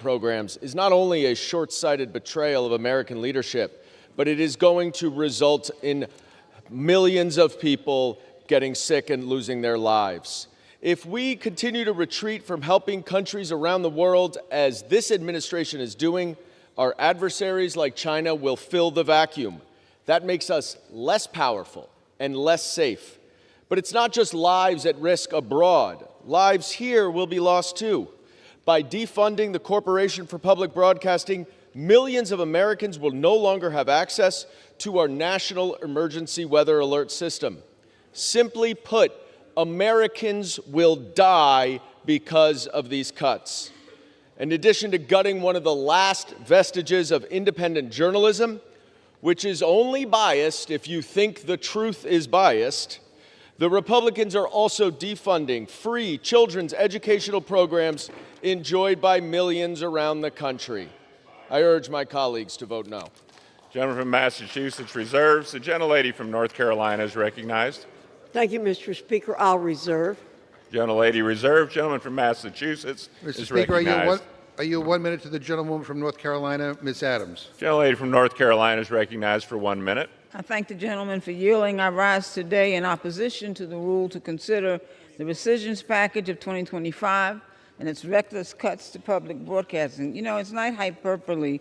programs is not only a short-sighted betrayal of American leadership, but it is going to result in millions of people getting sick and losing their lives. If we continue to retreat from helping countries around the world, as this administration is doing, our adversaries like China will fill the vacuum. That makes us less powerful and less safe. But it's not just lives at risk abroad. Lives here will be lost too. By defunding the Corporation for Public Broadcasting, millions of Americans will no longer have access to our national emergency weather alert system. Simply put, Americans will die because of these cuts. In addition to gutting one of the last vestiges of independent journalism, which is only biased if you think the truth is biased, the Republicans are also defunding free children's educational programs enjoyed by millions around the country. I urge my colleagues to vote no. Gentleman from Massachusetts reserves. The gentlelady from North Carolina is recognized. Thank you, Mr. Speaker. I'll reserve. Gentlelady reserved. Gentleman from Massachusetts is recognized. Are you 1 minute to the gentlewoman from North Carolina, Ms. Adams? Gentlelady from North Carolina is recognized for 1 minute. I thank the gentleman for yielding. I rise today in opposition to the rule to consider the rescissions package of 2025 and its reckless cuts to public broadcasting. You know, it's not hyperbole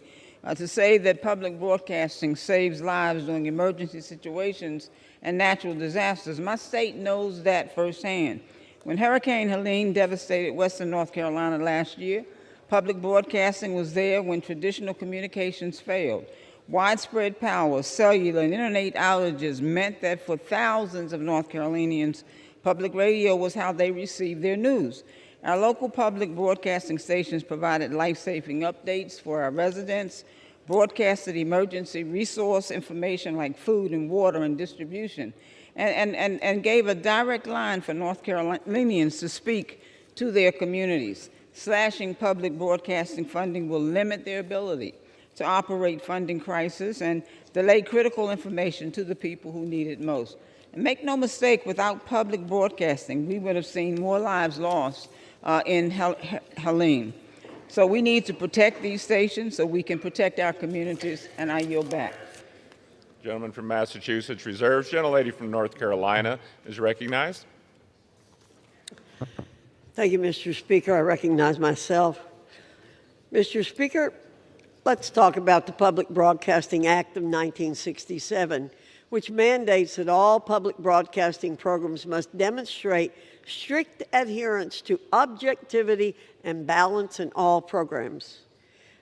to say that public broadcasting saves lives during emergency situations and natural disasters. My state knows that firsthand. When Hurricane Helene devastated western North Carolina last year, public broadcasting was there when traditional communications failed. Widespread power, cellular, and internet outages meant that for thousands of North Carolinians, public radio was how they received their news. Our local public broadcasting stations provided life-saving updates for our residents, broadcasted emergency resource information like food and water and distribution, and gave a direct line for North Carolinians to speak to their communities. Slashing public broadcasting funding will limit their ability to operate funding crisis and delay critical information to the people who need it most. And make no mistake, without public broadcasting, we would have seen more lives lost in Helene. So we need to protect these stations so we can protect our communities, and I yield back. Gentleman from Massachusetts reserves. Gentlelady from North Carolina is recognized. Thank you, Mr. Speaker. I recognize myself. Mr. Speaker, let's talk about the Public Broadcasting Act of 1967, which mandates that all public broadcasting programs must demonstrate strict adherence to objectivity and balance in all programs.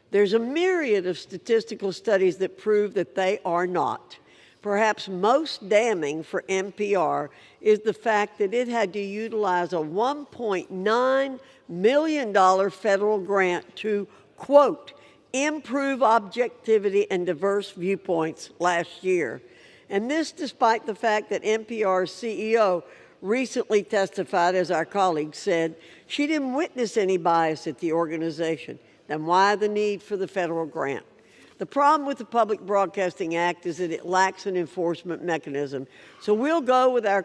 There's a myriad of statistical studies that prove that they are not. Perhaps most damning for NPR is the fact that it had to utilize a $1.9 million federal grant to, quote, improve objectivity and diverse viewpoints last year. And this despite the fact that NPR's CEO recently testified, as our colleague said, she didn't witness any bias at the organization. Then why the need for the federal grant? The problem with the Public Broadcasting Act is that it lacks an enforcement mechanism. So we'll go with our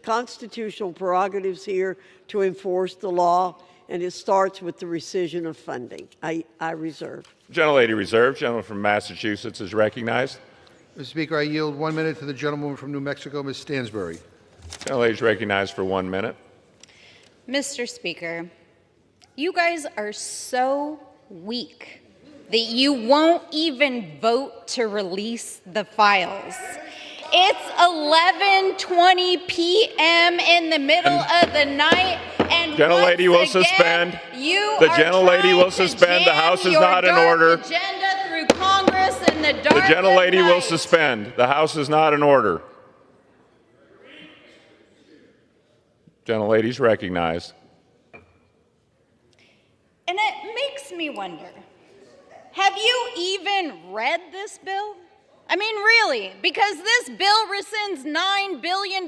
constitutional prerogatives here to enforce the law, and it starts with the rescission of funding. I reserve. Gentlelady reserved. Gentleman from Massachusetts is recognized. Mr. Speaker, I yield 1 minute to the gentlewoman from New Mexico, Ms. Stansbury. Gentlelady is recognized for 1 minute. Mr. Speaker, you guys are so weak that you won't even vote to release the files. It's 11:20 p.m. in the middle of the night, and gentlelady will suspend. The gentlelady will suspend. The House is not in order. Agenda through Congress in the dark. The gentlelady will suspend. The House is not in order. Gentlelady's recognized. And it makes me wonder, have you even read this bill? I mean, really, because this bill rescinds $9 billion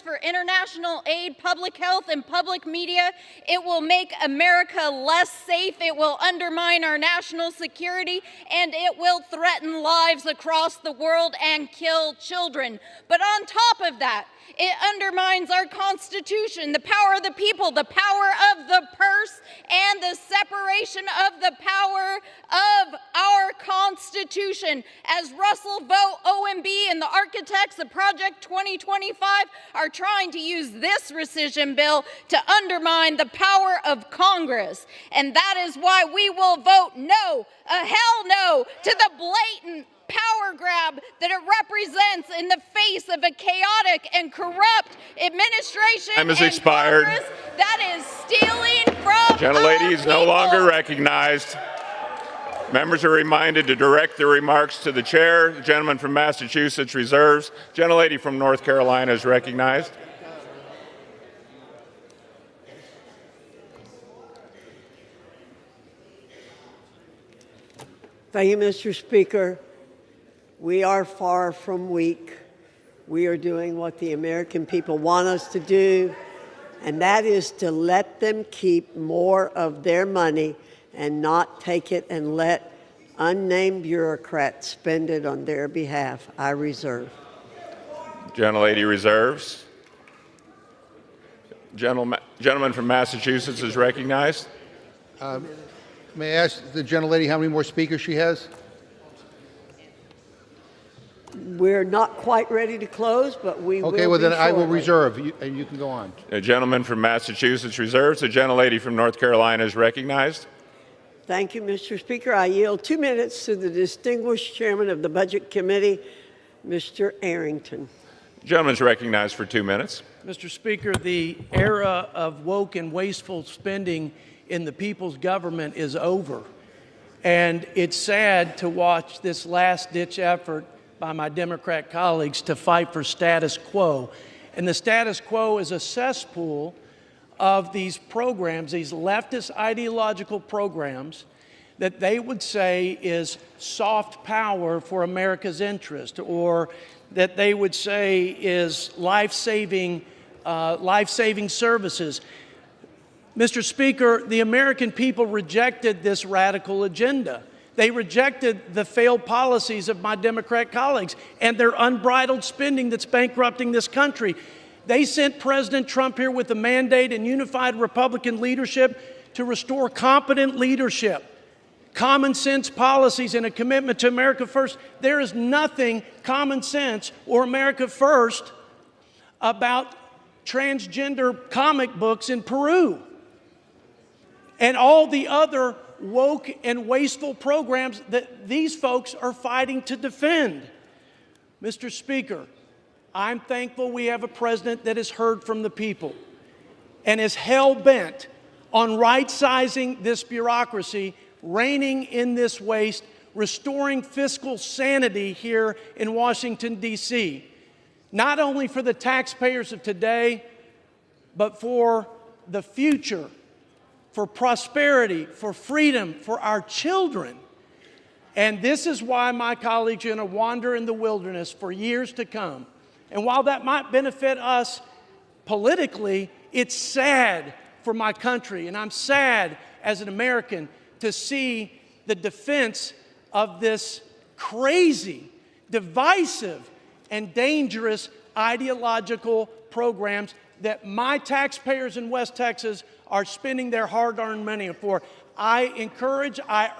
for international aid, public health, and public media. It will make America less safe. It will undermine our national security, and it will threaten lives across the world and kill children. But on top of that, it undermines our Constitution, the power of the people, the power of the purse, and the separation of the power of our Constitution. As Russell Vogt, OMB, and the architects of Project 2025 are trying to use this rescission bill to undermine the power of Congress. And that is why we will vote no, a hell no, to the blatant power grab that it represents in the face of a chaotic and corrupt administration Time has and expired. Congress that is stealing from Gentlelady is no longer people. recognized. Members are reminded to direct their remarks to the chair. The gentleman from Massachusetts reserves. Gentlelady from North Carolina is recognized. Thank you, Mr. Speaker. We are far from weak. We are doing what the American people want us to do, and that is to let them keep more of their money and not take it and let unnamed bureaucrats spend it on their behalf. I reserve. Gentlelady reserves. Gentleman from Massachusetts is recognized. May I ask the gentlelady how many more speakers she has? We're not quite ready to close, but we will Okay, well then be I will shortly. reserve, and you can go on. The gentleman from Massachusetts reserves. The gentlelady from North Carolina is recognized. Thank you, Mr. Speaker. I yield 2 minutes to the distinguished chairman of the Budget Committee, Mr. Arrington. The gentleman is recognized for 2 minutes. Mr. Speaker, the era of woke and wasteful spending in the people's government is over. And it's sad to watch this last-ditch effort by my Democrat colleagues to fight for status quo. And the status quo is a cesspool of these programs, these leftist ideological programs that they would say is soft power for America's interest, or that they would say is life-saving services. Mr. Speaker, the American people rejected this radical agenda. They rejected the failed policies of my Democrat colleagues and their unbridled spending that's bankrupting this country. They sent President Trump here with a mandate and unified Republican leadership to restore competent leadership, common sense policies, and a commitment to America First. There is nothing common sense or America First about transgender comic books in Peru and all the other woke and wasteful programs that these folks are fighting to defend. Mr. Speaker, I'm thankful we have a president that has heard from the people and is hell-bent on right-sizing this bureaucracy, reining in this waste, restoring fiscal sanity here in Washington, D.C., not only for the taxpayers of today, but for the future, for prosperity, for freedom, for our children. And this is why my colleagues are going to wander in the wilderness for years to come. And while that might benefit us politically, it's sad for my country. And I'm sad as an American to see the defense of this crazy, divisive, and dangerous ideological programs that my taxpayers in West Texas are spending their hard-earned money for. I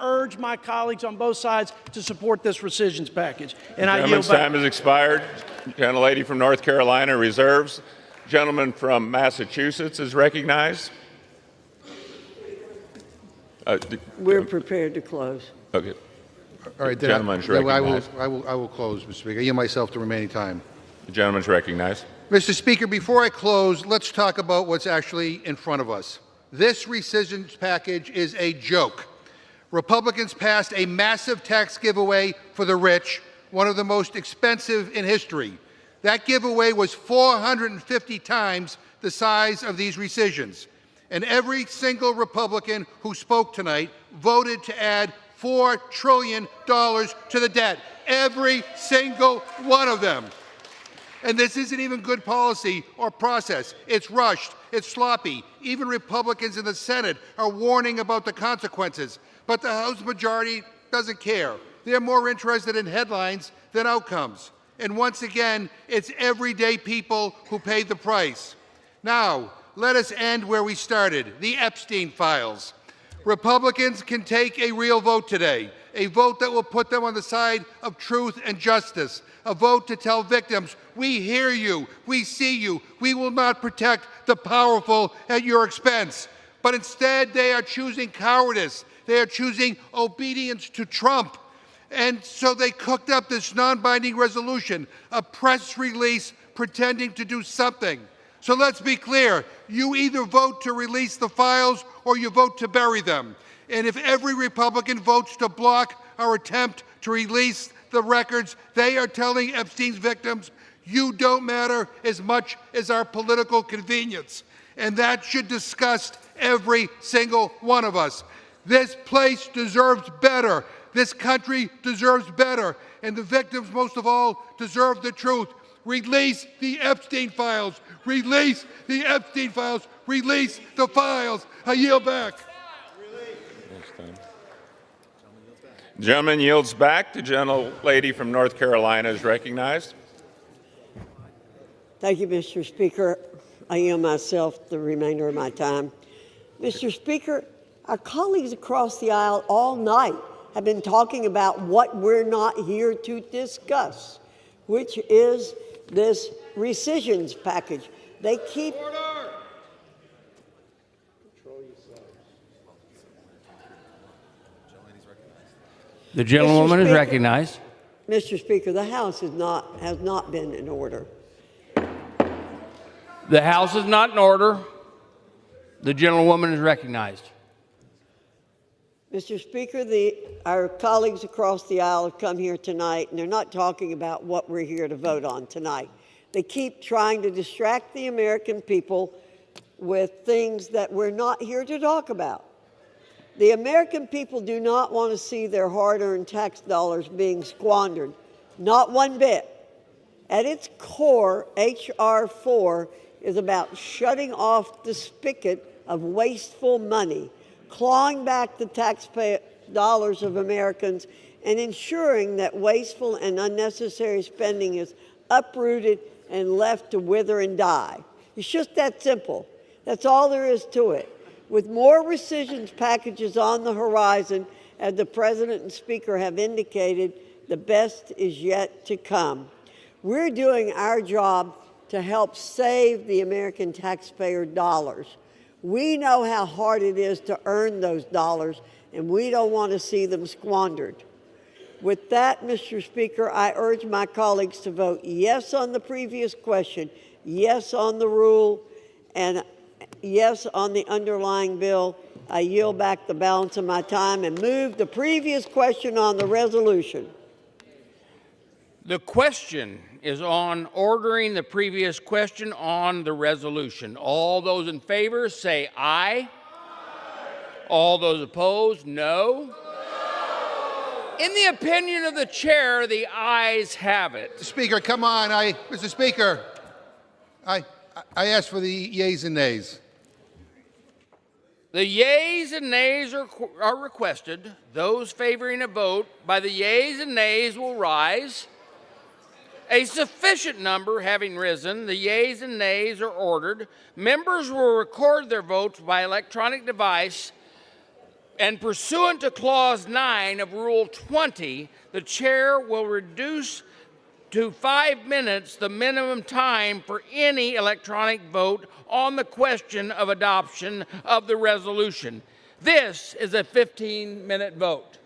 urge my colleagues on both sides to support this rescissions package. And I yield back. Time has expired. Gentlelady from North Carolina reserves. Gentleman from Massachusetts is recognized. We're prepared to close. Okay. All right, The then gentleman's then recognized. I will close, Mr. Speaker. I yield myself the remaining time. The gentleman's recognized. Mr. Speaker, before I close, let's talk about what's actually in front of us. This rescissions package is a joke. Republicans passed a massive tax giveaway for the rich, one of the most expensive in history. That giveaway was 450 times the size of these rescissions. And every single Republican who spoke tonight voted to add $4 trillion to the debt. Every single one of them. And this isn't even good policy or process. It's rushed. It's sloppy. Even Republicans in the Senate are warning about the consequences. But the House majority doesn't care. They're more interested in headlines than outcomes. And once again, it's everyday people who pay the price. Now, let us end where we started, the Epstein files. Republicans can take a real vote today, a vote that will put them on the side of truth and justice, a vote to tell victims, we hear you, we see you, we will not protect the powerful at your expense. But instead, they are choosing cowardice. They are choosing obedience to Trump. And so they cooked up this non-binding resolution, a press release pretending to do something. So let's be clear. You either vote to release the files or you vote to bury them. And if every Republican votes to block our attempt to release the records, they are telling Epstein's victims, you don't matter as much as our political convenience. And that should disgust every single one of us. This place deserves better. This country deserves better. And the victims, most of all, deserve the truth. Release the Epstein files. Release the Epstein files. Release the files. I yield back. The gentleman yields back. The gentlelady from North Carolina is recognized. Thank you, Mr. Speaker. I yield myself the remainder of my time. Mr. Speaker, our colleagues across the aisle all night have been talking about what we're not here to discuss, which is this rescissions package. They keep... The gentlewoman is recognized. Mr. Speaker, the House has not been in order. The House is not in order. The gentlewoman is recognized. Mr. Speaker, our colleagues across the aisle have come here tonight, and they're not talking about what we're here to vote on tonight. They keep trying to distract the American people with things that we're not here to talk about. The American people do not want to see their hard-earned tax dollars being squandered, not one bit. At its core, H.R. 4 is about shutting off the spigot of wasteful money, clawing back the taxpayer dollars of Americans, and ensuring that wasteful and unnecessary spending is uprooted and left to wither and die. It's just that simple. That's all there is to it. With more rescissions packages on the horizon, as the President and Speaker have indicated, the best is yet to come. We're doing our job to help save the American taxpayer dollars. We know how hard it is to earn those dollars, and we don't want to see them squandered. With that, Mr. Speaker, I urge my colleagues to vote yes on the previous question, yes on the rule, and yes on the underlying bill. I yield back the balance of my time and move the previous question on the resolution. The question is on ordering the previous question on the resolution. All those in favor say aye. Aye. All those opposed, no. In the opinion of the chair, the ayes have it. Speaker, come on. Mr. Speaker, I asked for the yeas and nays. The yeas and nays are requested. Those favoring a vote by the yeas and nays will rise. A sufficient number having risen, the yeas and nays are ordered. Members will record their votes by electronic device, and pursuant to Clause 9 of Rule 20, the chair will reduce to 5 minutes the minimum time for any electronic vote on the question of adoption of the resolution. This is a 15-minute vote.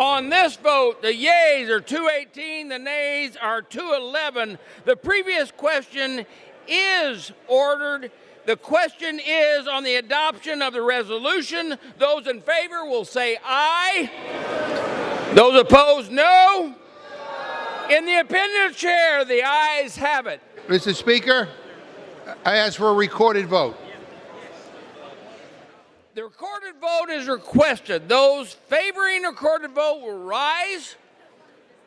On this vote, the yeas are 218, the nays are 211. The previous question is ordered. The question is on the adoption of the resolution. Those in favor will say aye. Those opposed, no. In the opinion of the chair, the ayes have it. Mr. Speaker, I ask for a recorded vote. The recorded vote is requested. Those favoring a recorded vote will rise.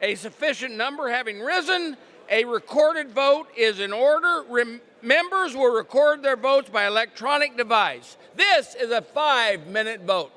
A sufficient number having risen, a recorded vote is in order. Members will record their votes by electronic device. This is a 5-minute vote.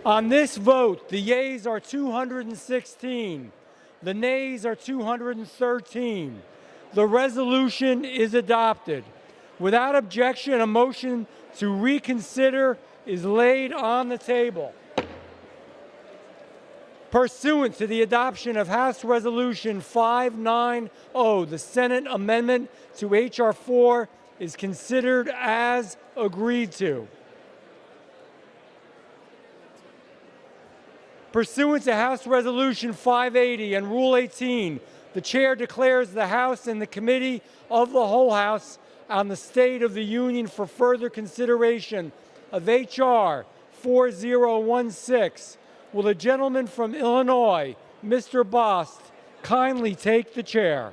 On this vote, the yeas are 216. The nays are 213. The resolution is adopted. Without objection, a motion to reconsider is laid on the table. Pursuant to the adoption of House Resolution 590, the Senate amendment to H.R. 4 is considered as agreed to. Pursuant to House Resolution 580 and Rule 18, the Chair declares the House and the Committee of the Whole House on the State of the Union for further consideration of H.R. 4016. Will the gentleman from Illinois, Mr. Bost, kindly take the chair?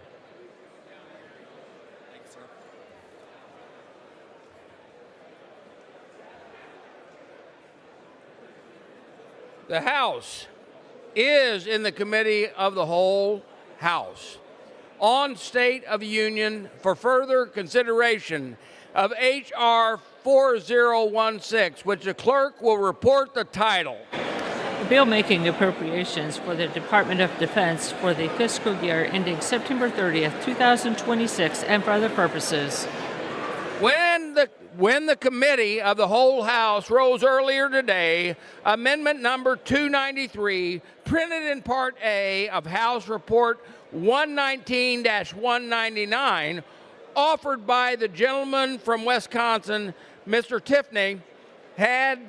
The House is in the Committee of the Whole House on State of the Union for further consideration of H.R. 4016, which the clerk will report the title. A bill making appropriations for the Department of Defense for the fiscal year ending September 30th, 2026, and for other purposes. When the Committee of the Whole House rose earlier today, Amendment number 293, printed in Part A of House Report 119-199, offered by the gentleman from Wisconsin, Mr. Tiffany, had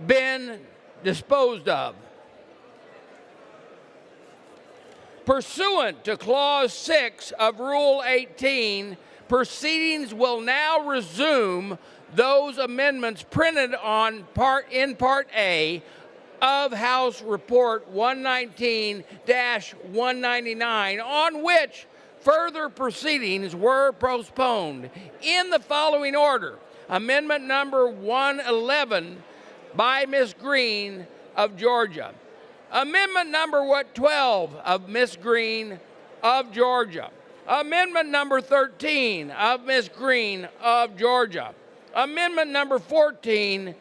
been disposed of. Pursuant to Clause 6 of Rule 18, proceedings will now resume those amendments printed in Part A of House Report 119-199, on which further proceedings were postponed, in the following order. Amendment number 111 by Ms. Green of Georgia. Amendment number 12 of Ms. Green of Georgia. Amendment number 13 of Ms. Green of Georgia. Amendment number 14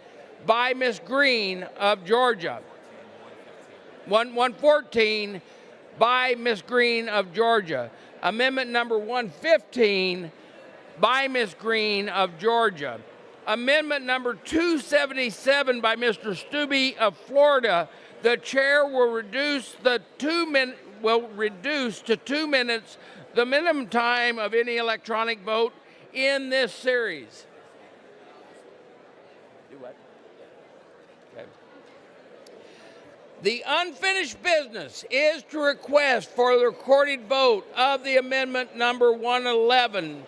by Ms. Green of Georgia. 114 by Ms. Green of Georgia. Amendment number 115 by Ms. Green of Georgia. Amendment number 277 by Mr. Stubbe of Florida. The chair will reduce to 2 minutes the minimum time of any electronic vote in this series. Do what? Okay. The unfinished business is to request for the recorded vote of the amendment number 111,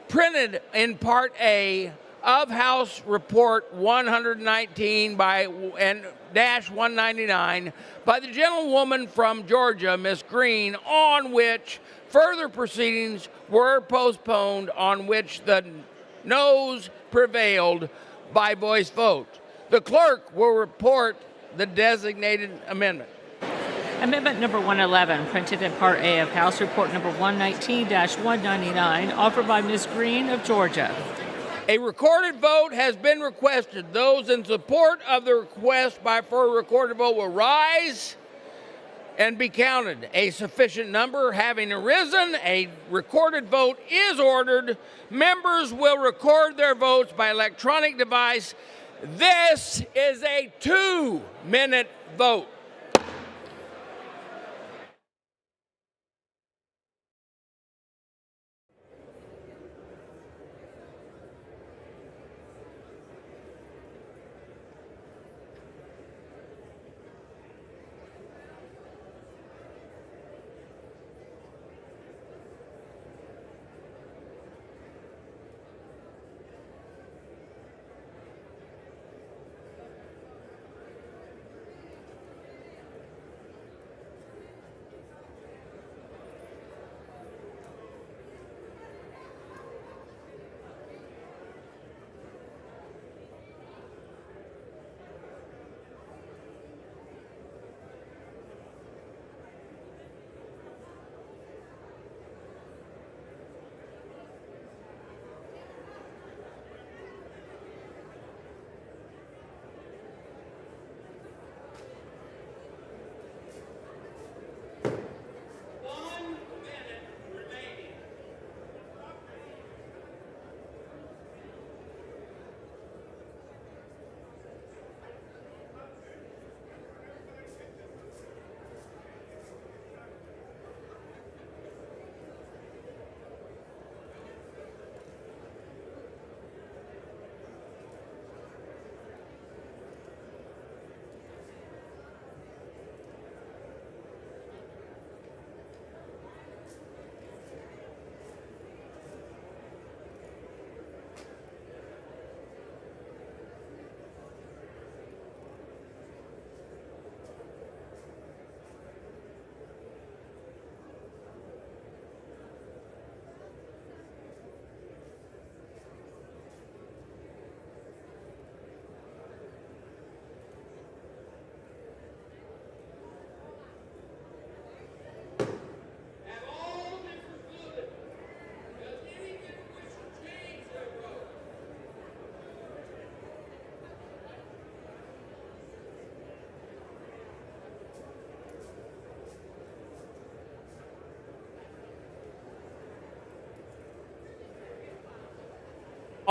printed in Part A of House Report 119-199 by the gentlewoman from Georgia, Ms. Green, on which further proceedings were postponed, on which the noes prevailed by voice vote. The clerk will report the designated amendment. Amendment number 111, printed in Part A of House Report number 119-199, offered by Ms. Green of Georgia. A recorded vote has been requested. Those in support of the request for a recorded vote will rise and be counted. A sufficient number having arisen, a recorded vote is ordered. Members will record their votes by electronic device. This is a 2-minute vote.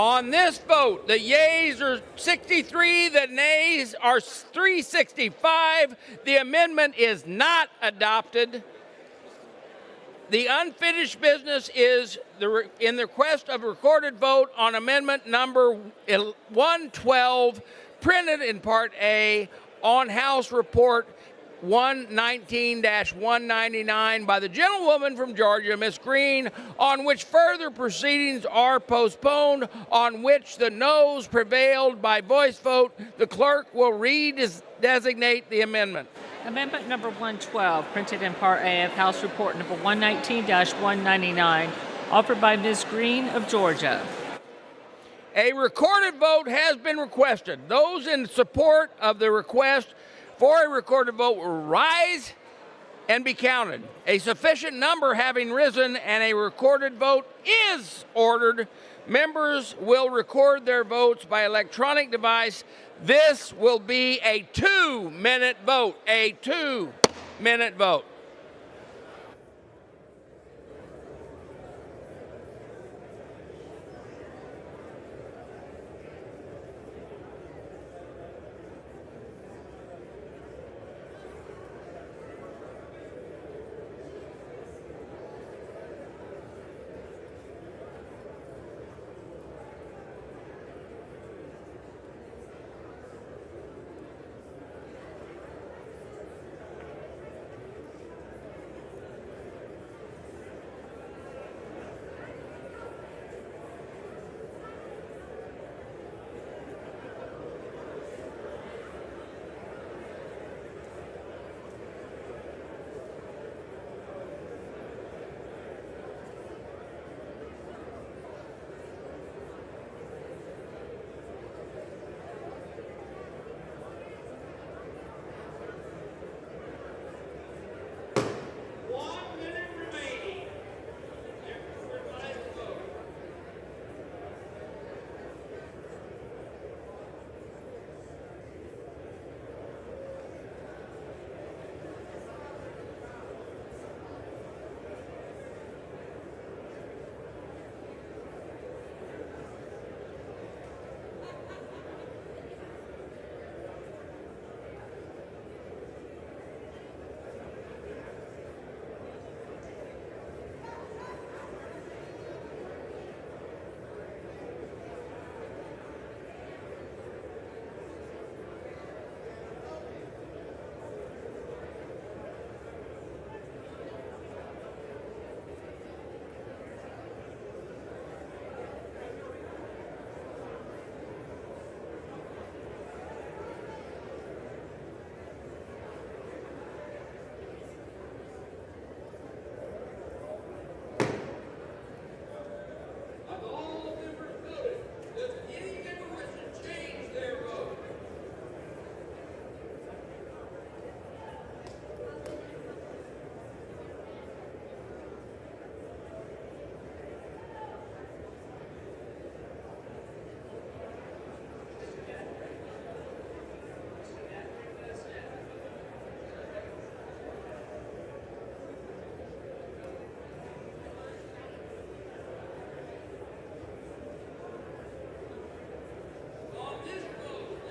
On this vote, the yeas are 63, the nays are 365. The amendment is not adopted. The unfinished business is in the request of recorded vote on amendment number 112, printed in Part A on House Report 119-199 by the gentlewoman from Georgia, Ms. Green, on which further proceedings are postponed, on which the noes prevailed by voice vote. The clerk will redesignate the amendment. Amendment number 112, printed in Part A of House Report number 119-199, offered by Ms. Green of Georgia. A recorded vote has been requested. Those in support of the request for a recorded vote will rise and be counted. A sufficient number having risen and a recorded vote is ordered, members will record their votes by electronic device. This will be a 2-minute vote, a 2-minute vote.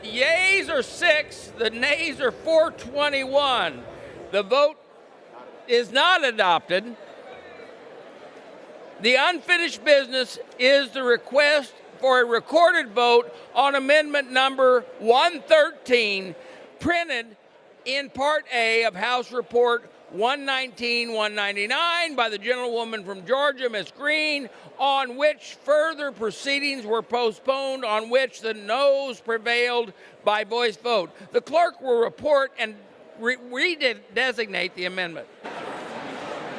The yeas are 6, the nays are 421. The vote is not adopted. The unfinished business is the request for a recorded vote on amendment number 113, printed in Part A of House Report 119-199 by the gentlewoman from Georgia, Ms. Green, on which further proceedings were postponed, on which the noes prevailed by voice vote. The clerk will report and redesignate the amendment.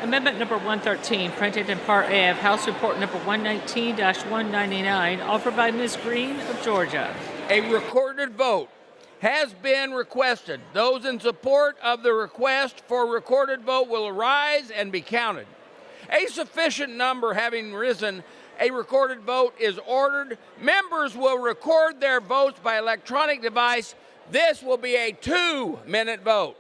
Amendment number 113, printed in Part A of House Report number 119-199, offered by Ms. Green of Georgia. A recorded vote has been requested. Those in support of the request for recorded vote will arise and be counted. A sufficient number having risen, a recorded vote is ordered. Members will record their votes by electronic device. This will be a 2-minute vote.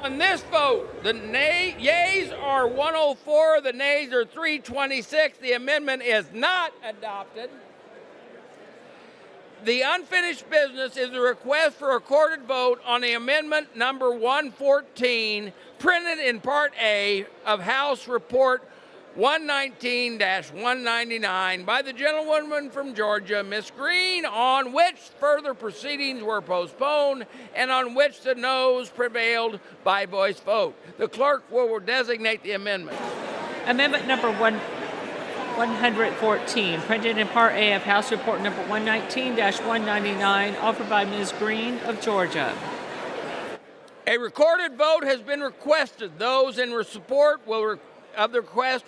On this vote, the yeas are 104, the nays are 326. The amendment is not adopted. The unfinished business is a request for recorded vote on the amendment number 114, printed in Part A of House Report 119-199 by the gentlewoman from Georgia, Ms. Green, on which further proceedings were postponed and on which the noes prevailed by voice vote. The clerk will designate the amendment. Amendment number 114, printed in Part A of House Report number 119-199, offered by Ms. Green of Georgia. A recorded vote has been requested. Those in support of the request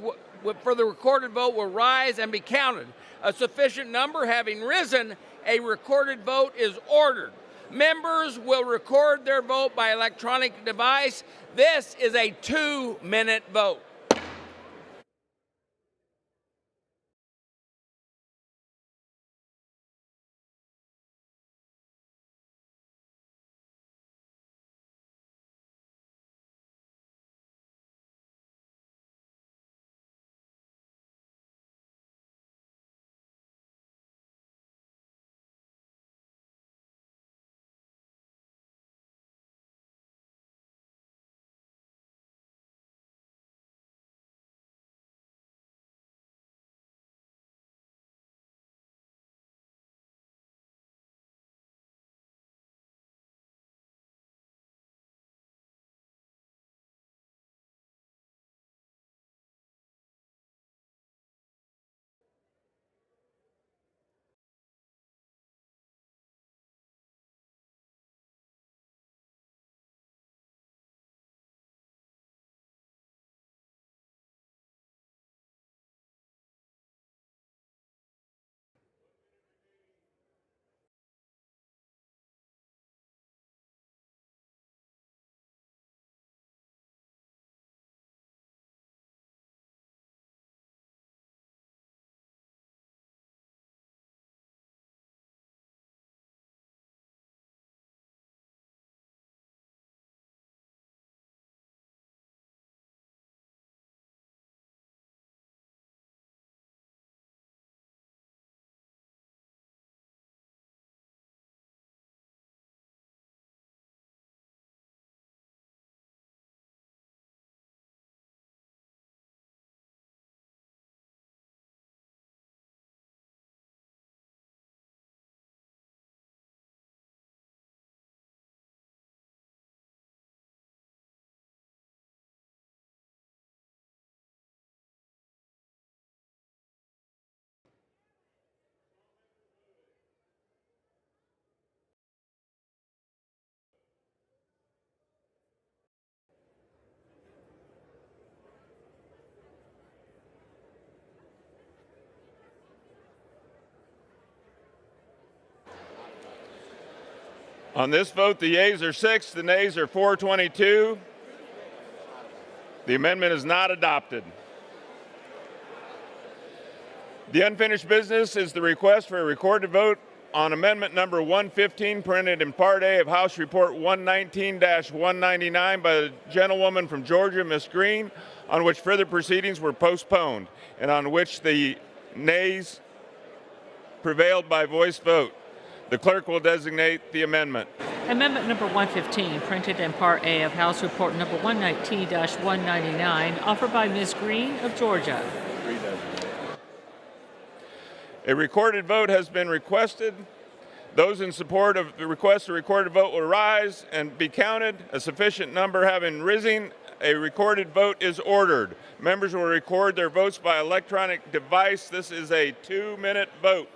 for the recorded vote will rise and be counted. A sufficient number having risen, a recorded vote is ordered. Members will record their vote by electronic device. This is a 2-minute vote. On this vote, the yeas are 6, the nays are 422. The amendment is not adopted. The unfinished business is the request for a recorded vote on amendment number 115, printed in Part A of House Report 119-199 by the gentlewoman from Georgia, Ms. Green, on which further proceedings were postponed and on which the nays prevailed by voice vote. The clerk will designate the amendment. Amendment number 115, printed in Part A of House Report number 119-199, offered by Ms. Green of Georgia. A recorded vote has been requested. Those in support of the request, a recorded vote will rise and be counted. A sufficient number having risen, a recorded vote is ordered. Members will record their votes by electronic device. This is a 2-minute vote.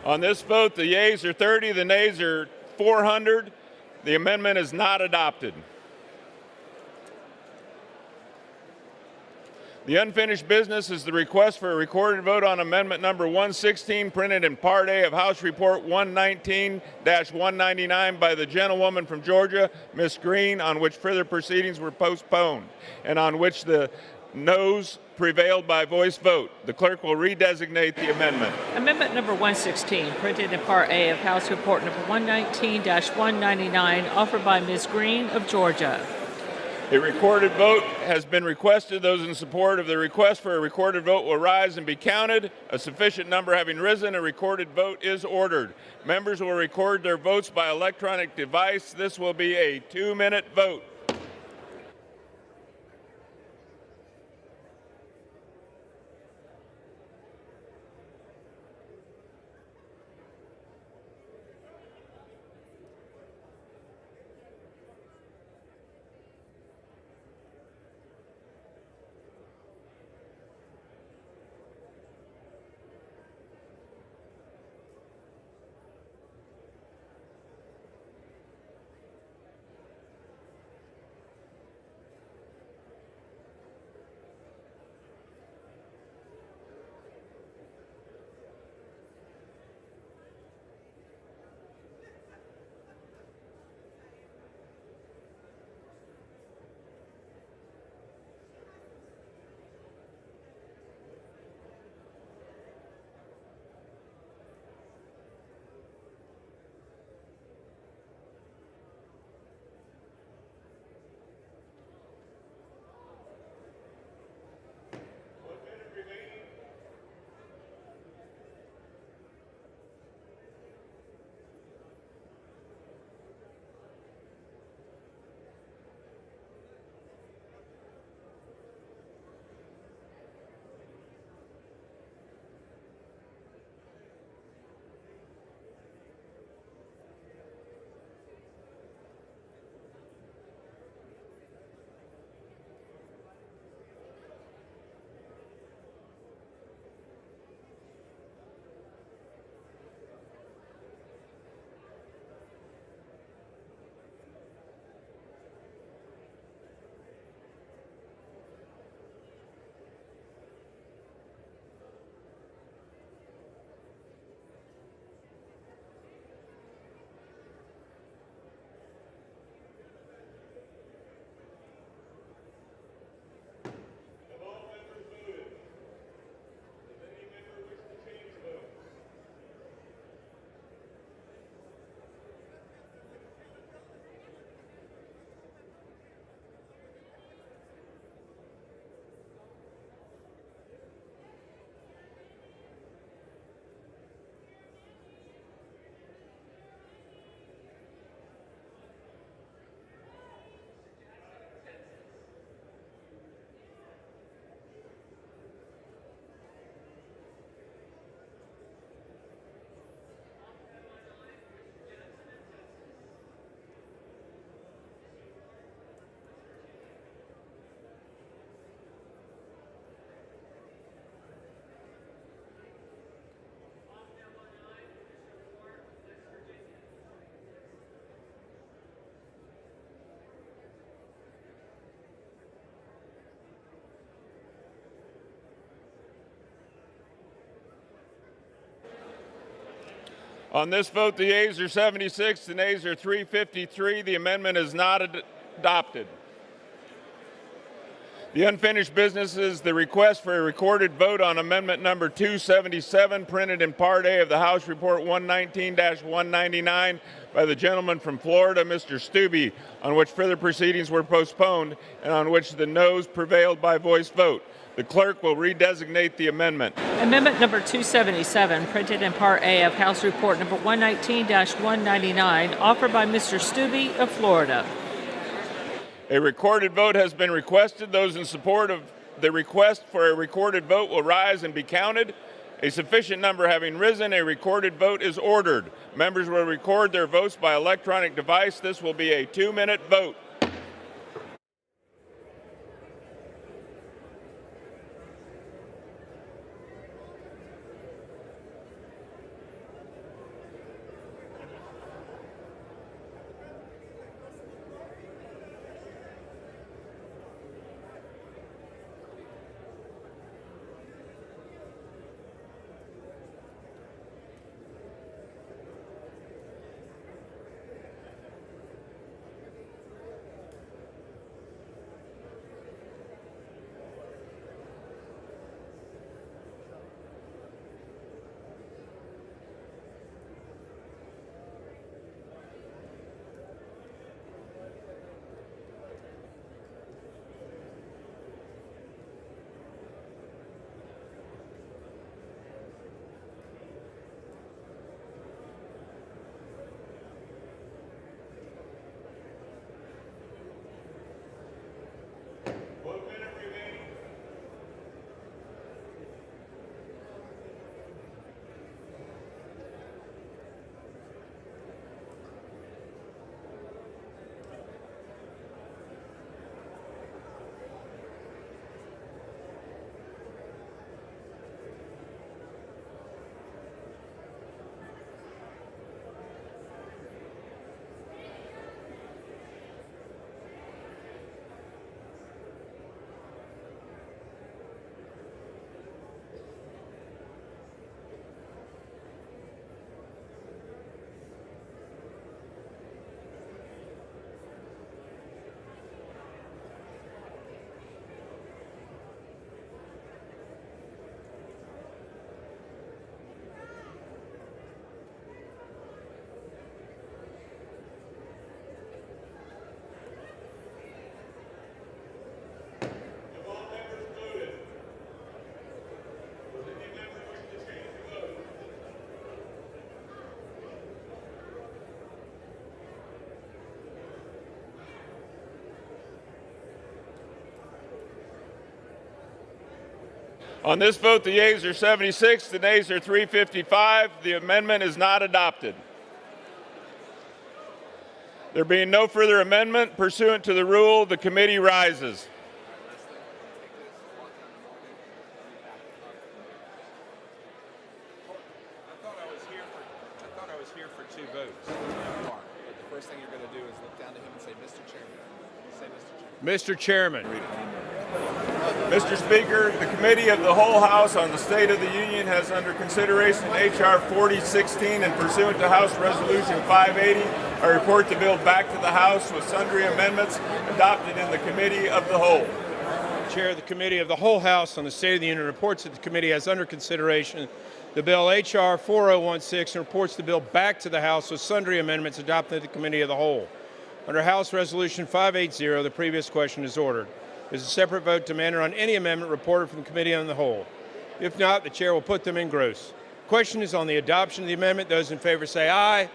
On this vote, the yeas are 30, the nays are 400. The amendment is not adopted. The unfinished business is the request for a recorded vote on amendment number 116, printed in Part A of House Report 119-199 by the gentlewoman from Georgia, Ms. Green, on which further proceedings were postponed, and on which the noes prevailed by voice vote. The clerk will redesignate the amendment. Amendment number 116, printed in Part A of House Report number 119-199, offered by Ms. Green of Georgia. A recorded vote has been requested. Those in support of the request for a recorded vote will rise and be counted. A sufficient number having risen, a recorded vote is ordered. Members will record their votes by electronic device. This will be a 2-minute vote. On this vote, the yeas are 76, the nays are 353. The amendment is not adopted. The unfinished business is the request for a recorded vote on amendment number 277, printed in Part A of the House Report 119-199 by the gentleman from Florida, Mr. Stubbe, on which further proceedings were postponed and on which the noes prevailed by voice vote. The clerk will redesignate the amendment. Amendment number 277, printed in Part A of House Report number 119-199, offered by Mr. Stubbe of Florida. A recorded vote has been requested. Those in support of the request for a recorded vote will rise and be counted. A sufficient number having risen, a recorded vote is ordered. Members will record their votes by electronic device. This will be a 2-minute vote. On this vote, the yeas are 76, the nays are 355. The amendment is not adopted. There being no further amendment, pursuant to the rule, the committee rises. I thought I was here for 2 votes. But the first thing you're going to do is look down to him and say, Mr. Chairman. Say, Mr. Chairman. Mr. Chairman. Mr. Speaker, the Committee of the Whole House on the State of the Union has under consideration H.R. 4016 and pursuant to House Resolution 580, I report the bill back to the House with sundry amendments adopted in the Committee of the Whole. Chair of the Committee of the Whole House on the State of the Union reports that the committee has under consideration the bill H.R. 4016 and reports the bill back to the House with sundry amendments adopted in the Committee of the Whole. Under House Resolution 580, the previous question is ordered. There's a separate vote demanded on any amendment reported from the Committee on the Whole. If not, the Chair will put them in gross. The question is on the adoption of the amendment. Those in favor say aye.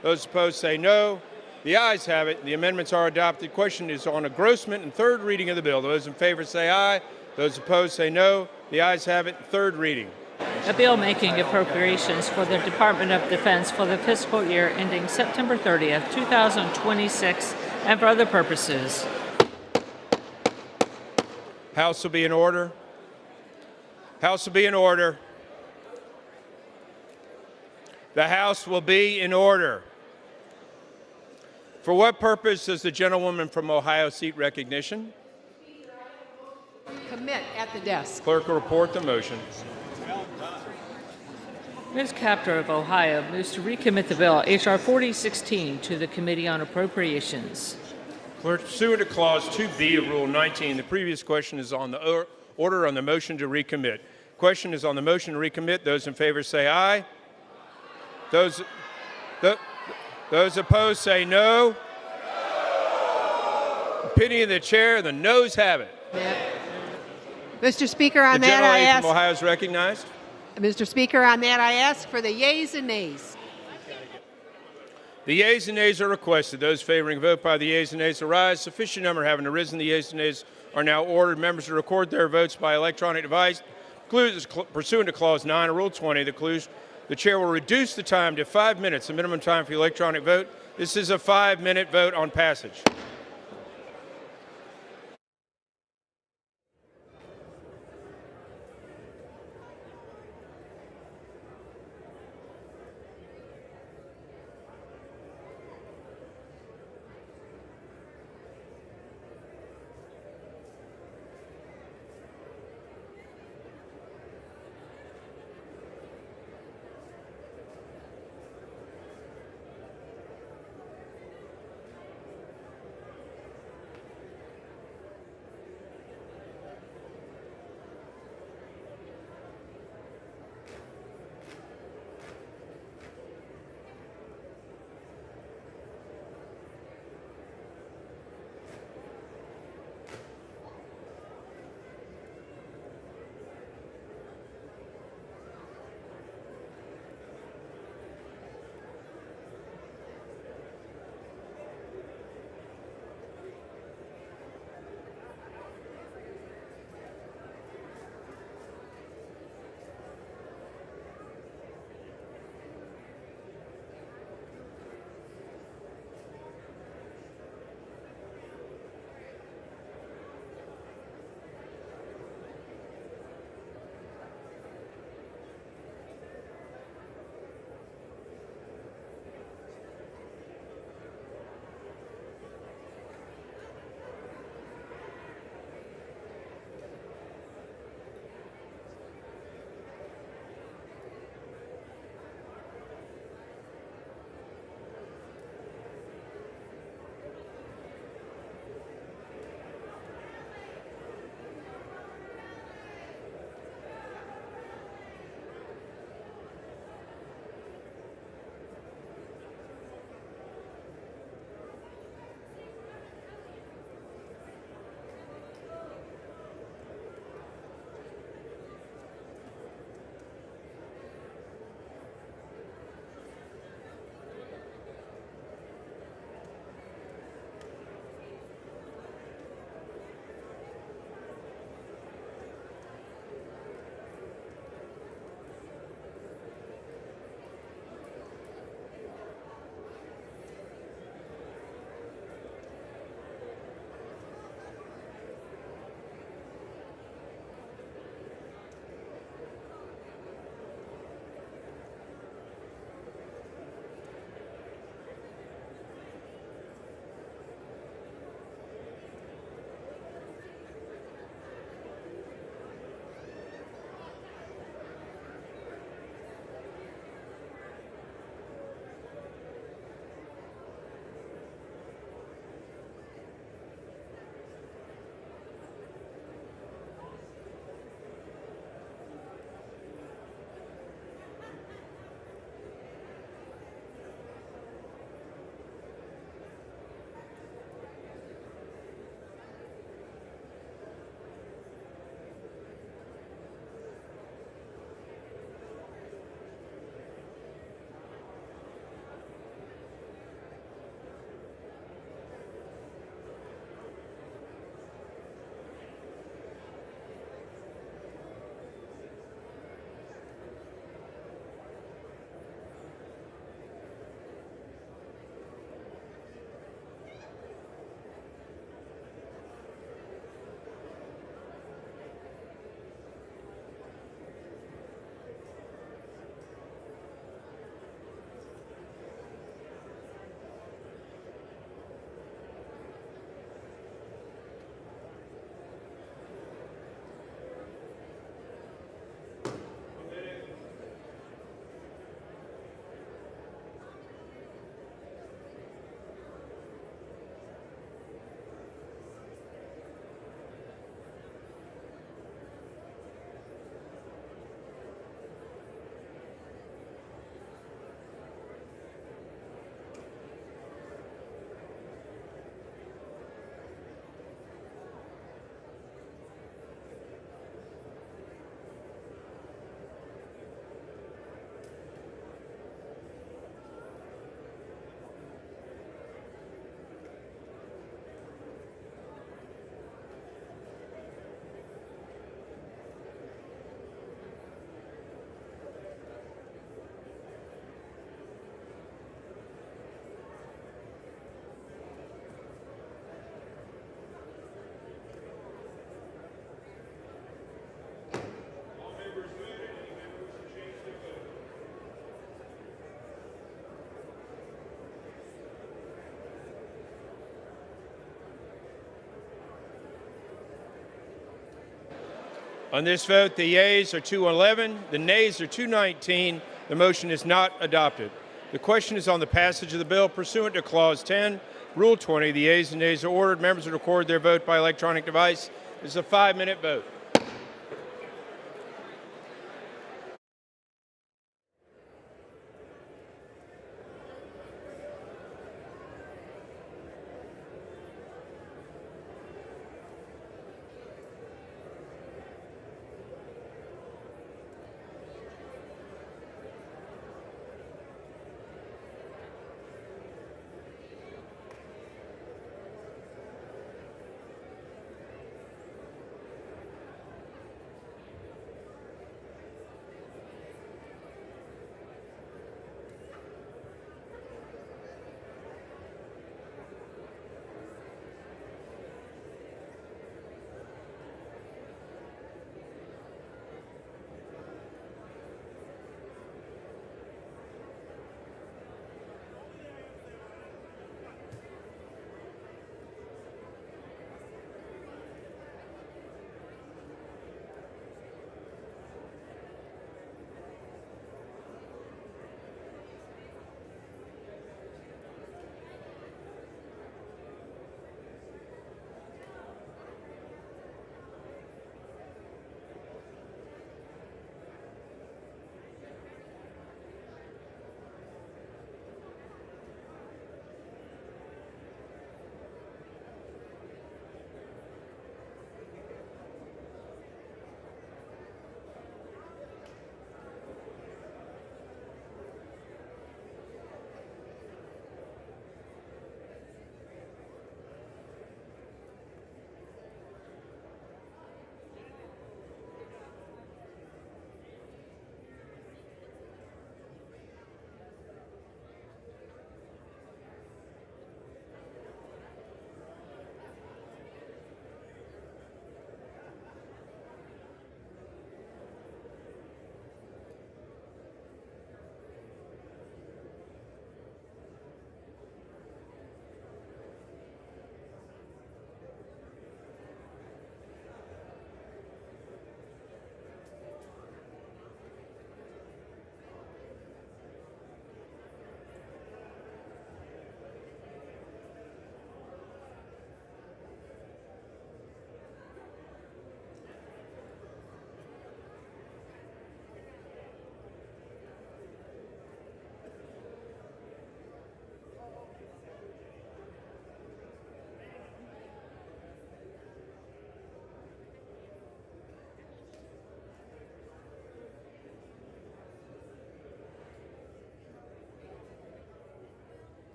Those opposed say no. The ayes have it. The amendments are adopted. The question is on engrossment and third reading of the bill. Those in favor say aye. Those opposed say no. The ayes have it. Third reading. A bill making appropriations for the Department of Defense for the fiscal year ending September 30th, 2026, and for other purposes. House will be in order. House will be in order. The House will be in order. For what purpose does the gentlewoman from Ohio seek recognition? Commit at the desk. Clerk will report the motion. Ms. Captor of Ohio moves to recommit the bill H.R. 4016 to the Committee on Appropriations. Pursuant to Clause 2B of Rule 19, the previous question is on the order on the motion to recommit. Question is on the motion to recommit. Those in favor say aye. Those opposed say no. Opinion of the chair, the noes have it. Mr. Speaker, on The that I gentleman ask. from Ohio is recognized. Mr. Speaker, on that I ask for the yeas and nays. The yeas and nays are requested. Those favoring a vote by the yeas and nays arise. Sufficient number having arisen. The yeas and nays are now ordered. Members to record their votes by electronic device. Pursuant to Clause 9 of Rule 20, the chair will reduce the time to 5 minutes, the minimum time for the electronic vote. This is a 5-minute vote on passage. On this vote, the yeas are 211, the nays are 219. The motion is not adopted. The question is on the passage of the bill pursuant to Clause 10, Rule 20. The yeas and nays are ordered. Members will record their vote by electronic device. This is a 5-minute vote.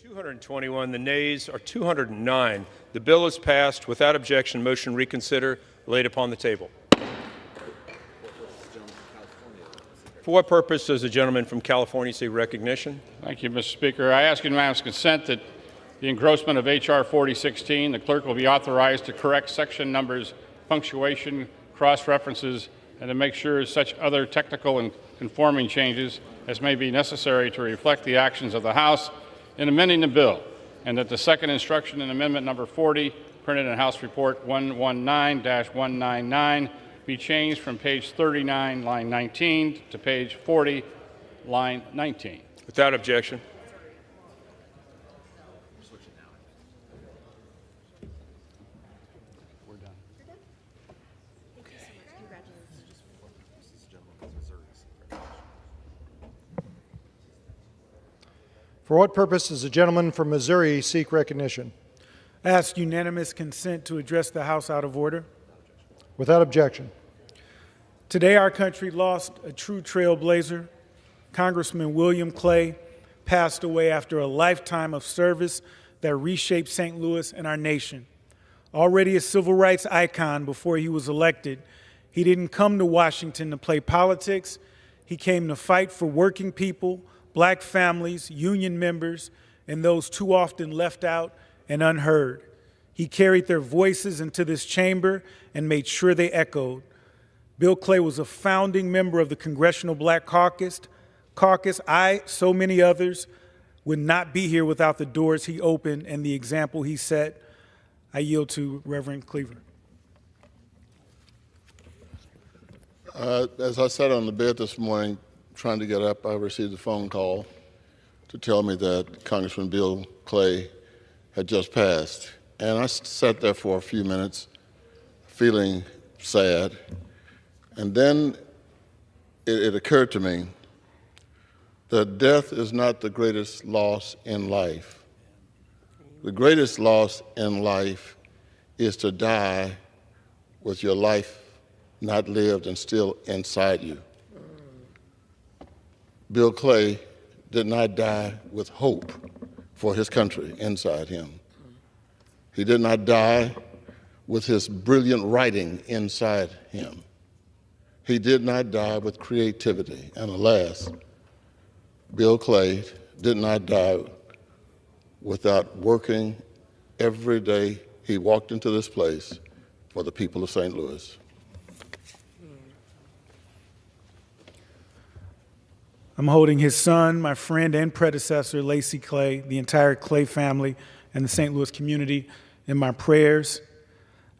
221. The nays are 209. The bill is passed. Without objection, motion reconsider laid upon the table. For what purpose does the gentleman from California seek recognition? Thank you, Mr. Speaker. I ask unanimous consent that the engrossment of H.R. 4016, the clerk will be authorized to correct section numbers, punctuation, cross-references, and to make sure such other technical and conforming changes as may be necessary to reflect the actions of the House in amending the bill, and that the second instruction in Amendment Number 40, printed in House Report 119-199, be changed from page 39, line 19, to page 40, line 19. Without objection. For what purpose does the gentleman from Missouri seek recognition? I ask unanimous consent to address the House out of order. Without objection. Today, our country lost a true trailblazer. Congressman William Clay passed away after a lifetime of service that reshaped St. Louis and our nation. Already a civil rights icon before he was elected, he didn't come to Washington to play politics. He came to fight for working people, Black families, union members, and those too often left out and unheard. He carried their voices into this chamber and made sure they echoed. Bill Clay was a founding member of the Congressional Black Caucus. I, so many others, would not be here without the doors he opened and the example he set. I yield to Reverend Cleaver. As I sat on the bed this morning trying to get up, I received a phone call to tell me that Congressman Bill Clay had just passed. And I sat there for a few minutes feeling sad. And then it occurred to me that death is not the greatest loss in life. The greatest loss in life is to die with your life not lived and still inside you. Bill Clay did not die with hope for his country inside him. He did not die with his brilliant writing inside him. He did not die with creativity. And alas, Bill Clay did not die without working every day he walked into this place for the people of St. Louis. I'm holding his son, my friend and predecessor, Lacey Clay, the entire Clay family, and the St. Louis community in my prayers.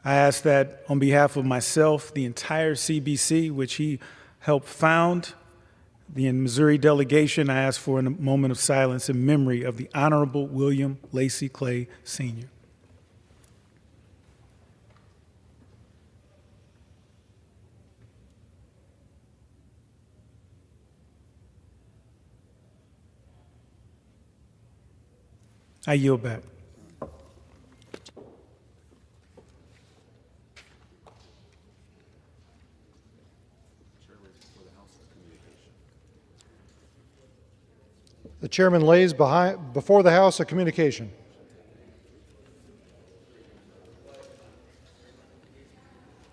I ask that on behalf of myself, the entire CBC, which he helped found, the Missouri delegation, I ask for a moment of silence in memory of the Honorable William Lacey Clay, Sr. I yield back. The chairman lays before the House a communication.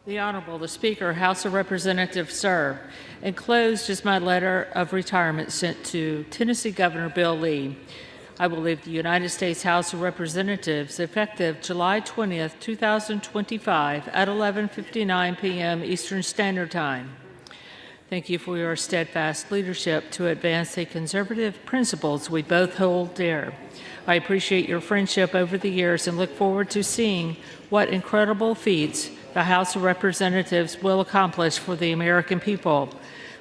The Honorable, the Speaker, House of Representatives, sir. Enclosed is my letter of retirement sent to Tennessee Governor Bill Lee. I will leave the United States House of Representatives effective July 20th, 2025 at 11:59 p.m. Eastern Standard Time. Thank you for your steadfast leadership to advance the conservative principles we both hold dear. I appreciate your friendship over the years and look forward to seeing what incredible feats the House of Representatives will accomplish for the American people.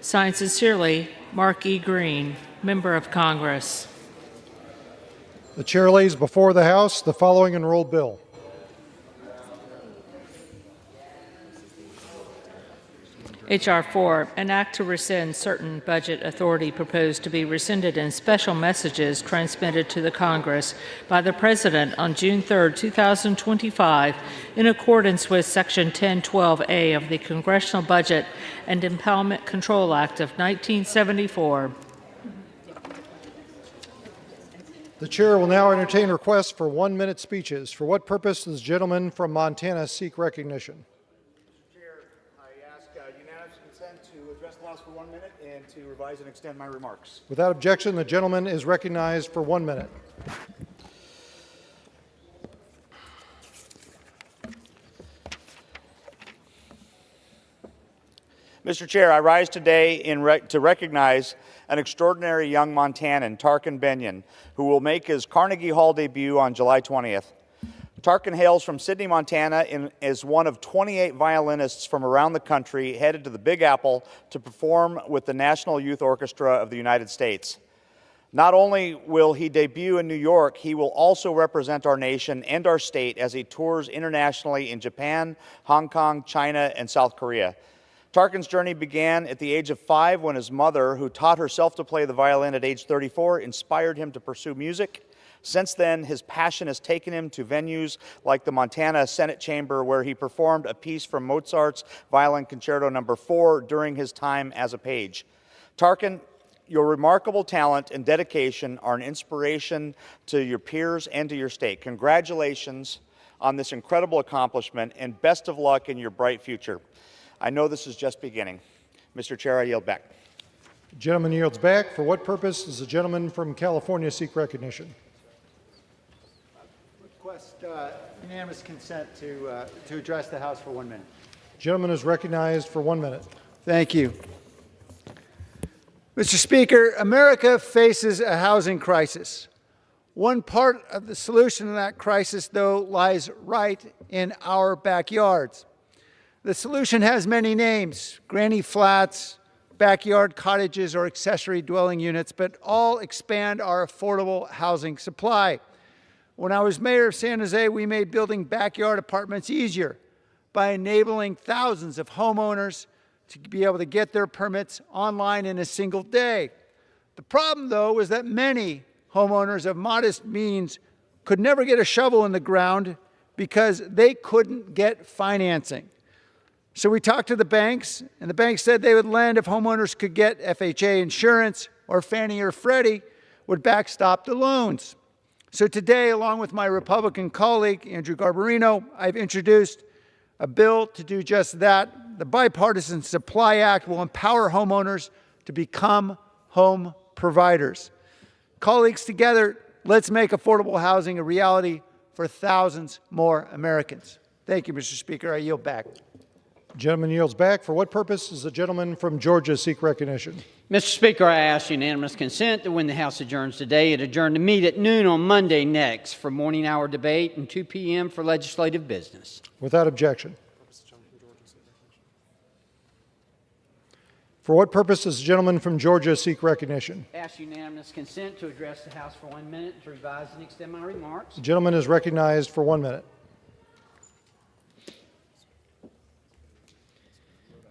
Signed sincerely, Mark E. Green, Member of Congress. The chair lays before the House the following enrolled bill. H.R. 4, an act to rescind certain budget authority proposed to be rescinded in special messages transmitted to the Congress by the President on June 3, 2025, in accordance with Section 1012A of the Congressional Budget and Impoundment Control Act of 1974. The chair will now entertain requests for 1-minute speeches. For what purpose does the gentleman from Montana seek recognition? Mr. Chair, I ask unanimous consent to address the House for 1 minute and to revise and extend my remarks. Without objection, the gentleman is recognized for 1 minute. Mr. Chair, I rise today to recognize an extraordinary young Montanan, Tarkan Benyon, who will make his Carnegie Hall debut on July 20th. Tarkan hails from Sydney, Montana, and is one of 28 violinists from around the country headed to the Big Apple to perform with the National Youth Orchestra of the United States. Not only will he debut in New York, he will also represent our nation and our state as he tours internationally in Japan, Hong Kong, China, and South Korea. Tarkan's journey began at the age of 5 when his mother, who taught herself to play the violin at age 34, inspired him to pursue music. Since then, his passion has taken him to venues like the Montana Senate Chamber, where he performed a piece from Mozart's Violin Concerto No. 4 during his time as a page. Tarkan, your remarkable talent and dedication are an inspiration to your peers and to your state. Congratulations on this incredible accomplishment, and best of luck in your bright future. I know this is just beginning. Mr. Chair, I yield back. The gentleman yields back. For what purpose does the gentleman from California seek recognition? Request unanimous consent to address the House for 1 minute. The gentleman is recognized for 1 minute. Thank you. Mr. Speaker, America faces a housing crisis. One part of the solution to that crisis, though, lies right in our backyards. The solution has many names: granny flats, backyard cottages, or accessory dwelling units, but all expand our affordable housing supply. When I was mayor of San Jose, we made building backyard apartments easier by enabling thousands of homeowners to be able to get their permits online in a single day. The problem, though, was that many homeowners of modest means could never get a shovel in the ground because they couldn't get financing. So we talked to the banks, and the banks said they would lend if homeowners could get FHA insurance, or Fannie or Freddie would backstop the loans. So today, along with my Republican colleague, Andrew Garbarino, I've introduced a bill to do just that. The Bipartisan Supply Act will empower homeowners to become home providers. Colleagues, together, let's make affordable housing a reality for thousands more Americans. Thank you, Mr. Speaker. I yield back. Gentleman yields back. For what purpose does the gentleman from Georgia seek recognition? Mr. Speaker, I ask unanimous consent that when the House adjourns today, it adjourn to meet at noon on Monday next for morning hour debate and 2 p.m. for legislative business. Without objection. For what purpose does the gentleman from Georgia seek recognition? I ask unanimous consent to address the House for 1 minute to revise and extend my remarks. The gentleman is recognized for 1 minute.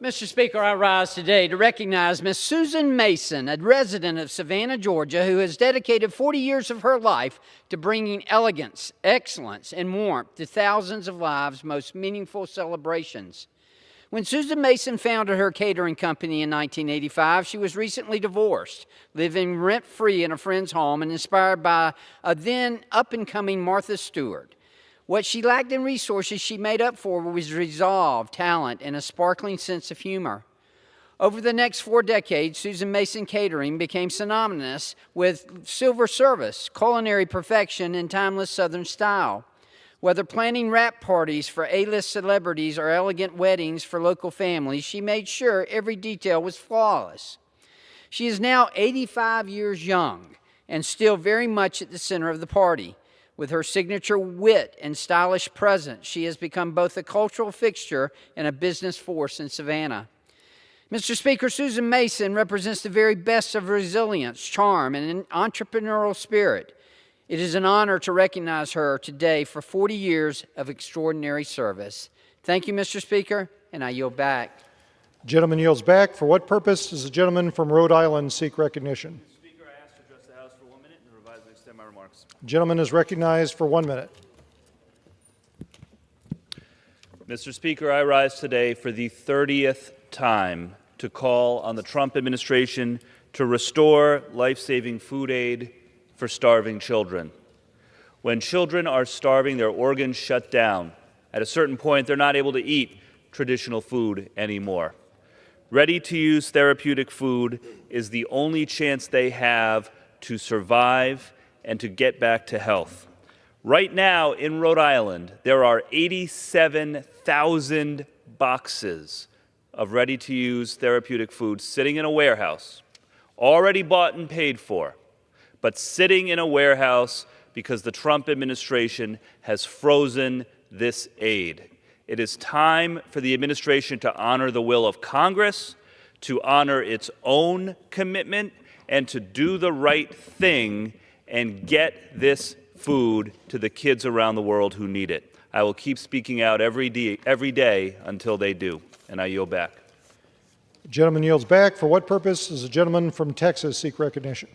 Mr. Speaker, I rise today to recognize Ms. Susan Mason, a resident of Savannah, Georgia, who has dedicated 40 years of her life to bringing elegance, excellence, and warmth to thousands of lives' most meaningful celebrations. When Susan Mason founded her catering company in 1985, she was recently divorced, living rent-free in a friend's home and inspired by a then up-and-coming Martha Stewart. What she lacked in resources, she made up for with resolve, talent, and a sparkling sense of humor. Over the next 4 decades, Susan Mason Catering became synonymous with silver service, culinary perfection, and timeless Southern style. Whether planning wrap parties for A-list celebrities or elegant weddings for local families, she made sure every detail was flawless. She is now 85 years young and still very much at the center of the party. With her signature wit and stylish presence, she has become both a cultural fixture and a business force in Savannah. Mr. Speaker, Susan Mason represents the very best of resilience, charm, and an entrepreneurial spirit. It is an honor to recognize her today for 40 years of extraordinary service. Thank you, Mr. Speaker, and I yield back. Gentleman yields back. For what purpose does the gentleman from Rhode Island seek recognition? Gentleman is recognized for 1 minute. Mr. Speaker, I rise today for the 30th time to call on the Trump administration to restore life-saving food aid for starving children. When children are starving, their organs shut down. At a certain point, they're not able to eat traditional food anymore. Ready-to-use therapeutic food is the only chance they have to survive and to get back to health. Right now in Rhode Island, there are 87,000 boxes of ready-to-use therapeutic food sitting in a warehouse, already bought and paid for, but sitting in a warehouse because the Trump administration has frozen this aid. It is time for the administration to honor the will of Congress, to honor its own commitment, and to do the right thing and get this food to the kids around the world who need it. I will keep speaking out every day until they do, and I yield back. The gentleman yields back. For what purpose does the gentleman from Texas seek recognition?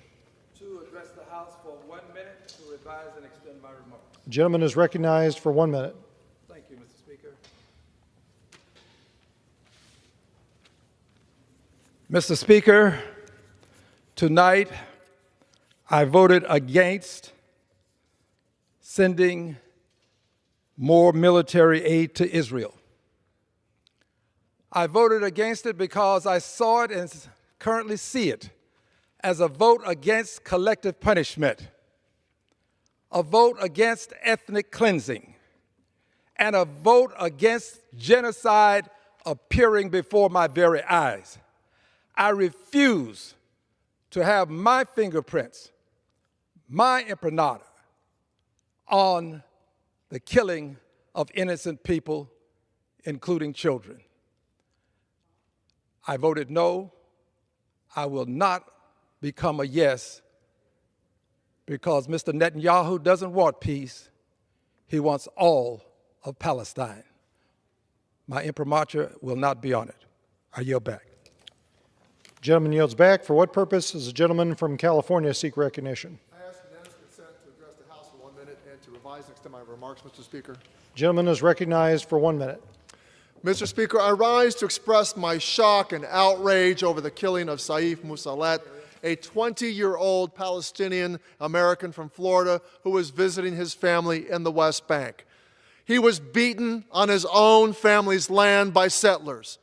To address the House for 1 minute to revise and extend my remarks. The gentleman is recognized for 1 minute. Thank you, Mr. Speaker. Mr. Speaker, tonight I voted against sending more military aid to Israel. I voted against it because I saw it and currently see it as a vote against collective punishment, a vote against ethnic cleansing, and a vote against genocide appearing before my very eyes. I refuse to have my fingerprints, my imprimatur, on the killing of innocent people, including children. I voted no. I will not become a yes because Mr. Netanyahu doesn't want peace. He wants all of Palestine. My imprimatur will not be on it. I yield back. Gentleman yields back. For what purpose does the gentleman from California seek recognition? I ask unanimous consent to address the House for 1 minute and to revise and extend my remarks, Mr. Speaker. Gentleman is recognized for 1 minute. Mr. Speaker, I rise to express my shock and outrage over the killing of Saif Moussalet, a 20-year-old Palestinian American from Florida who was visiting his family in the West Bank. He was beaten on his own family's land by settlers.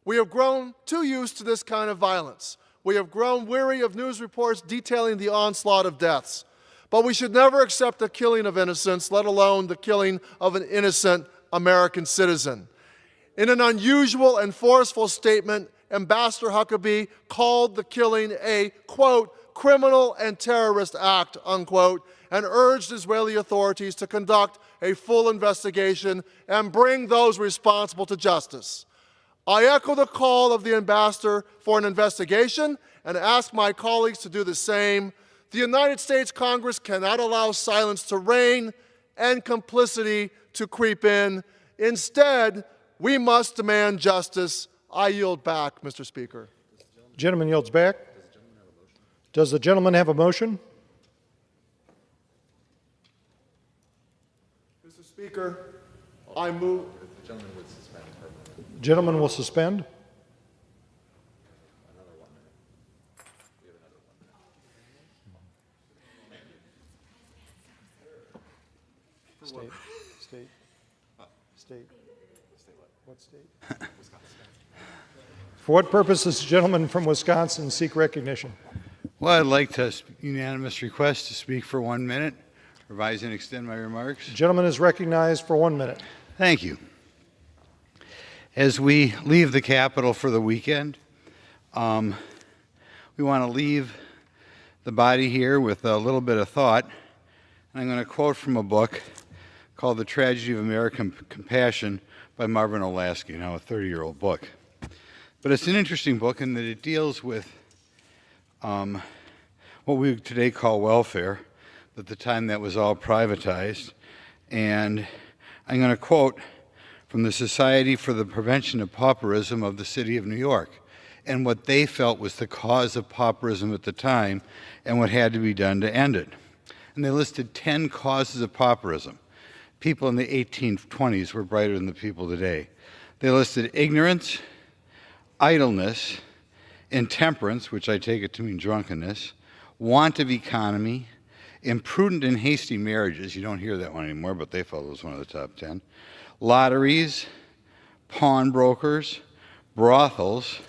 We have grown too used to this kind of violence. We have grown weary of news reports detailing the onslaught of deaths. But we should never accept the killing of innocents, let alone the killing of an innocent American citizen. In an unusual and forceful statement, Ambassador Huckabee called the killing a, quote, criminal and terrorist act, unquote, and urged Israeli authorities to conduct a full investigation and bring those responsible to justice. I echo the call of the ambassador for an investigation and ask my colleagues to do the same. The United States Congress cannot allow silence to reign and complicity to creep in. Instead, we must demand justice. I yield back, Mr. Speaker. Gentleman yields back. Does the gentleman have a motion? Mr. Speaker, I move. The gentleman would suspend permanently. Gentleman will suspend. Another 1 minute. We have another 1 minute. State. What state? For what purpose does the gentleman from Wisconsin seek recognition? Well, I'd like to unanimous request to speak for 1 minute, revise and extend my remarks. The gentleman is recognized for 1 minute. Thank you. As we leave the Capitol for the weekend, we want to leave the body here with a little bit of thought. I'm going to quote from a book called The Tragedy of American Compassion by Marvin Olasky, now a 30-year-old book. But it's an interesting book in that it deals with what we today call welfare, at the time that was all privatized. And I'm going to quote from the Society for the Prevention of Pauperism of the City of New York, and what they felt was the cause of pauperism at the time and what had to be done to end it. And they listed 10 causes of pauperism. People in the 1820s were brighter than the people today. They listed ignorance, idleness, intemperance, which I take it to mean drunkenness, want of economy, imprudent and hasty marriages, you don't hear that one anymore, but they felt it was one of the top 10, lotteries, pawnbrokers, brothels,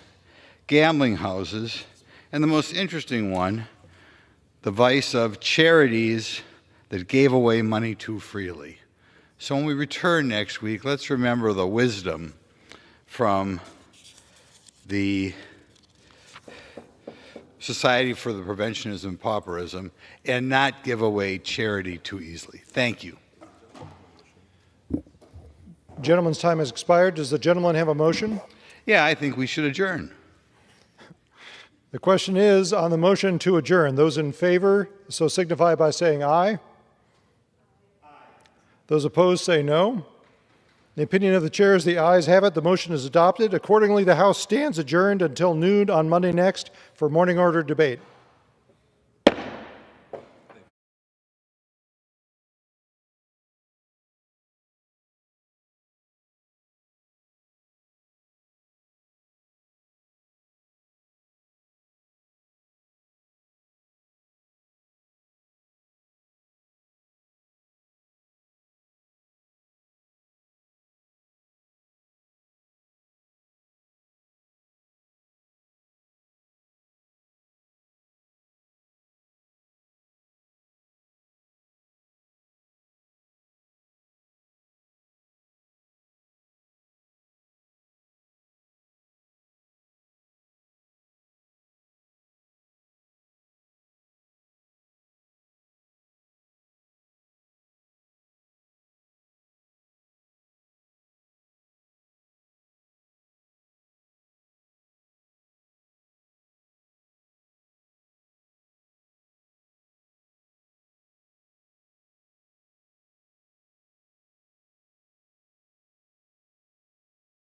gambling houses, and the most interesting one, the vice of charities that gave away money too freely. So when we return next week, let's remember the wisdom from the Society for the Prevention of Pauperism and not give away charity too easily. Thank you. Gentleman's time has expired. Does the gentleman have a motion? Yeah, I think we should adjourn. The question is on the motion to adjourn. Those in favor, so signify by saying aye. Aye. Those opposed say no. In the opinion of the chair is the ayes have it. The motion is adopted. Accordingly, the House stands adjourned until noon on Monday next for morning order debate.